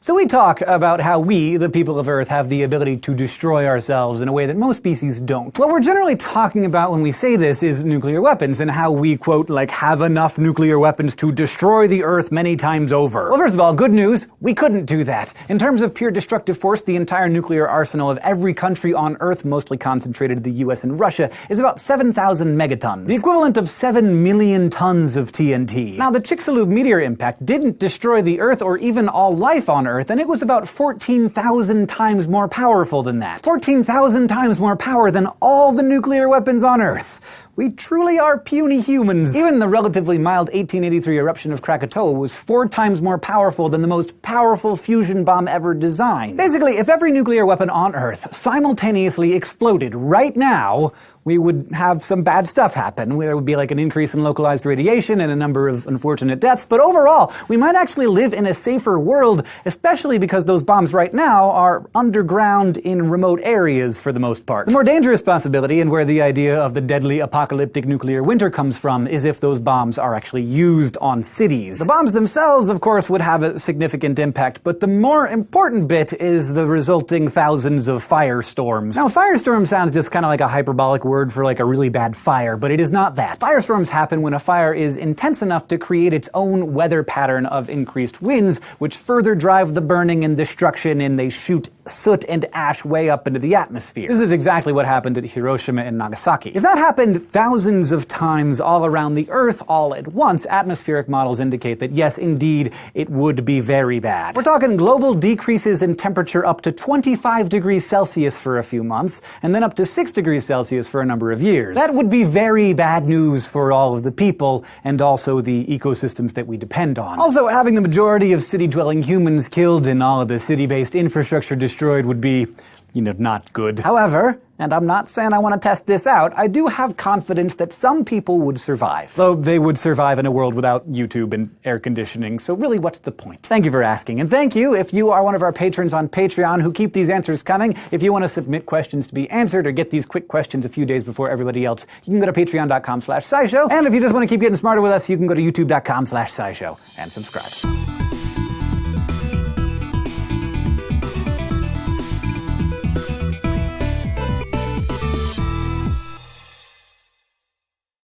So we talk about how we, the people of Earth, have the ability to destroy ourselves in a way that most species don't. What we're generally talking about when we say this is nuclear weapons and how we, quote, like, have enough nuclear weapons to destroy the Earth many times over. Well, first of all, good news, we couldn't do that. In terms of pure destructive force, the entire nuclear arsenal of every country on Earth, mostly concentrated in the US and Russia, is about 7,000 megatons, the equivalent of 7 million tons of TNT. Now, the Chicxulub meteor impact didn't destroy the Earth or even all life on Earth, and it was about 14,000 times more powerful than that. 14,000 times more power than all the nuclear weapons on Earth. We truly are puny humans. Even the relatively mild 1883 eruption of Krakatoa was 4 times more powerful than the most powerful fusion bomb ever designed. Basically, if every nuclear weapon on Earth simultaneously exploded right now, we would have some bad stuff happen. There would be like an increase in localized radiation and a number of unfortunate deaths, but overall, we might actually live in a safer world, especially because those bombs right now are underground in remote areas for the most part. The more dangerous possibility, and where the idea of the deadly apocalyptic nuclear winter comes from, is if those bombs are actually used on cities. The bombs themselves, of course, would have a significant impact, but the more important bit is the resulting thousands of firestorms. Now, firestorm sounds just kind of like a hyperbolic word for like a really bad fire, but it is not that. Firestorms happen when a fire is intense enough to create its own weather pattern of increased winds, which further drive the burning and destruction, and they shoot soot and ash way up into the atmosphere. This is exactly what happened at Hiroshima and Nagasaki. If that happened thousands of times all around the Earth all at once, atmospheric models indicate that yes, indeed, it would be very bad. We're talking global decreases in temperature up to 25 degrees Celsius for a few months, and then up to 6 degrees Celsius for a number of years. That would be very bad news for all of the people, and also the ecosystems that we depend on. Also, having the majority of city-dwelling humans killed and all of the city-based infrastructure destroyed would be, not good. However, and I'm not saying I want to test this out, I do have confidence that some people would survive. Though they would survive in a world without YouTube and air conditioning, so really what's the point? Thank you for asking, and thank you if you are one of our patrons on Patreon who keep these answers coming. If you want to submit questions to be answered or get these quick questions a few days before everybody else, you can go to patreon.com/scishow, and if you just want to keep getting smarter with us, you can go to youtube.com/scishow and subscribe.